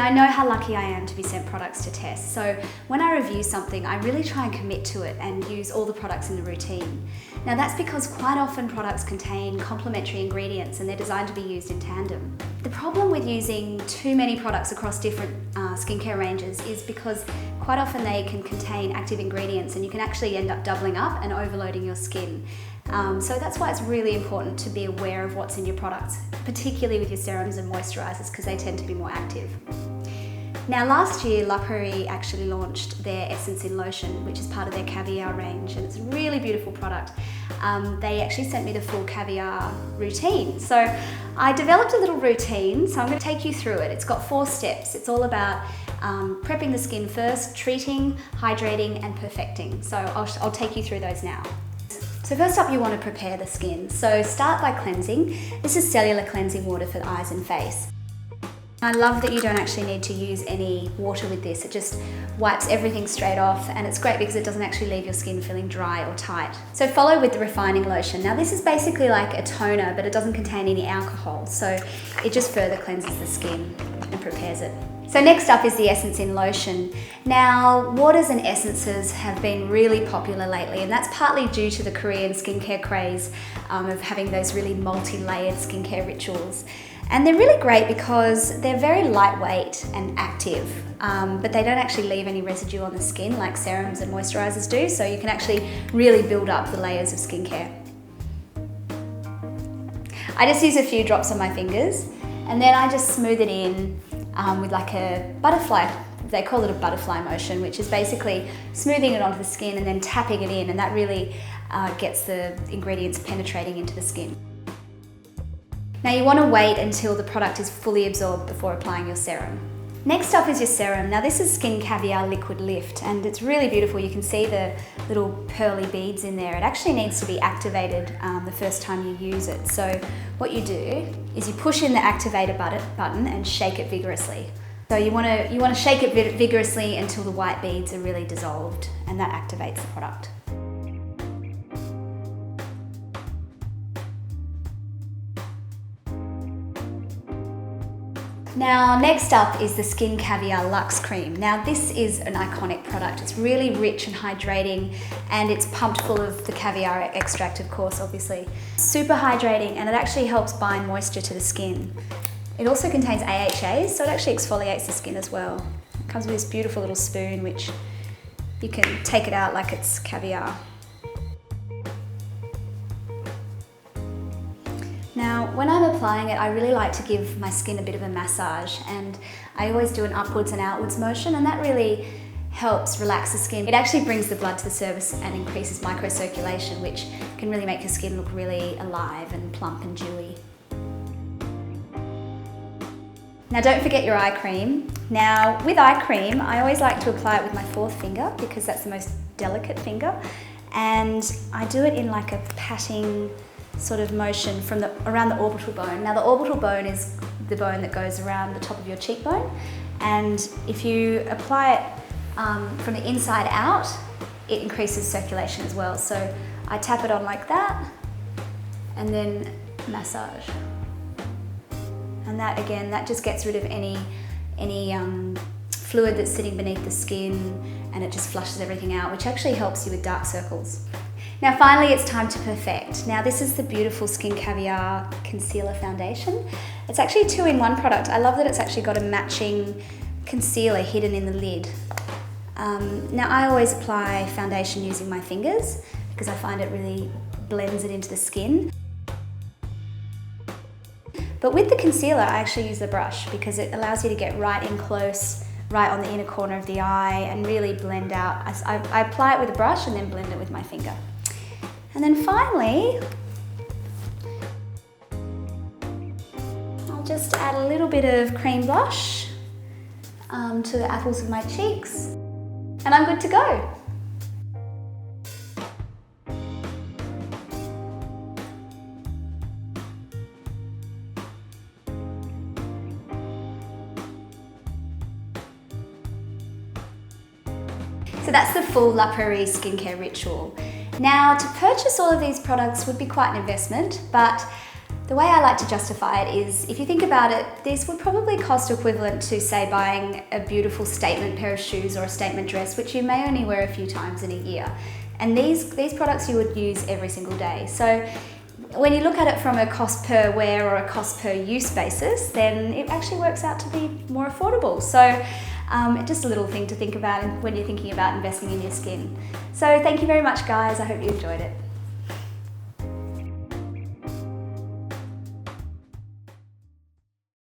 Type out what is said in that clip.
Now, I know how lucky I am to be sent products to test, so when I review something, I really try and commit to it and use all the products in the routine. Now, that's because quite often products contain complementary ingredients and they're designed to be used in tandem. The problem with using too many products across different skincare ranges is because quite often they can contain active ingredients and you can actually end up doubling up and overloading your skin. So that's why it's really important to be aware of what's in your products, particularly with your serums and moisturisers, because they tend to be more active. Now, last year, La Prairie actually launched their Essence in Lotion, which is part of their Caviar range, and it's a really beautiful product. They actually sent me the full Caviar routine. So I developed a little routine, so I'm going to take you through it. It's got 4 steps. It's all about prepping the skin first, treating, hydrating, and perfecting. So I'll take you through those now. So first up, you want to prepare the skin. So start by cleansing. This is cellular cleansing water for the eyes and face. I love that you don't actually need to use any water with this. It just wipes everything straight off, and it's great because it doesn't actually leave your skin feeling dry or tight. So follow with the refining lotion. Now, this is basically like a toner, but it doesn't contain any alcohol, so it just further cleanses the skin and prepares it. So next up is the Essence in Lotion. Now, waters and essences have been really popular lately, and that's partly due to the Korean skincare craze of having those really multi-layered skincare rituals. And they're really great because they're very lightweight and active, but they don't actually leave any residue on the skin like serums and moisturisers do, so you can actually really build up the layers of skincare. I just use a few drops on my fingers, and then I just smooth it in with like a butterfly. They call it a butterfly motion, which is basically smoothing it onto the skin and then tapping it in, and that really gets the ingredients penetrating into the skin. Now, you want to wait until the product is fully absorbed before applying your serum. Next up is your serum. Now, this is Skin Caviar Liquid Lift, and it's really beautiful. You can see the little pearly beads in there. It actually needs to be activated the first time you use it. So what you do is you push in the activator button and shake it vigorously. So you want to shake it vigorously until the white beads are really dissolved, and that activates the product. Now, next up is the Skin Caviar Luxe Cream. Now, this is an iconic product. It's really rich and hydrating, and it's pumped full of the caviar extract, of course, obviously. Super hydrating, and it actually helps bind moisture to the skin. It also contains AHAs, so it actually exfoliates the skin as well. It comes with this beautiful little spoon, which you can take it out like it's caviar. Now, when I'm applying it, I really like to give my skin a bit of a massage, and I always do an upwards and outwards motion, and that really helps relax the skin. It actually brings the blood to the surface and increases microcirculation, which can really make your skin look really alive and plump and dewy. Now, don't forget your eye cream. Now, with eye cream, I always like to apply it with my 4th finger because that's the most delicate finger, and I do it in like a patting sort of motion from around the orbital bone. Now, the orbital bone is the bone that goes around the top of your cheekbone, and if you apply it from the inside out, it increases circulation as well. So I tap it on like that and then massage, and that again, that just gets rid of any fluid that's sitting beneath the skin, and it just flushes everything out, which actually helps you with dark circles. Now, finally, it's time to perfect. Now, this is the beautiful Skin Caviar Concealer Foundation. It's actually a 2-in-1 product. I love that it's actually got a matching concealer hidden in the lid. Now, I always apply foundation using my fingers because I find it really blends it into the skin. But with the concealer, I actually use the brush because it allows you to get right in close, right on the inner corner of the eye, and really blend out. I apply it with a brush and then blend it with my finger. And then finally, I'll just add a little bit of cream blush to the apples of my cheeks, and I'm good to go. So that's the full La Prairie skincare ritual. Now, to purchase all of these products would be quite an investment, but The way I like to justify it is, if you think about it, this would probably cost equivalent to, say, buying a beautiful statement pair of shoes or a statement dress, which you may only wear a few times in a year. And these products you would use every single day. So when you look at it from a cost per wear or a cost per use basis, then it actually works out to be more affordable. So just a little thing to think about when you're thinking about investing in your skin. So thank you very much, guys. I hope you enjoyed it.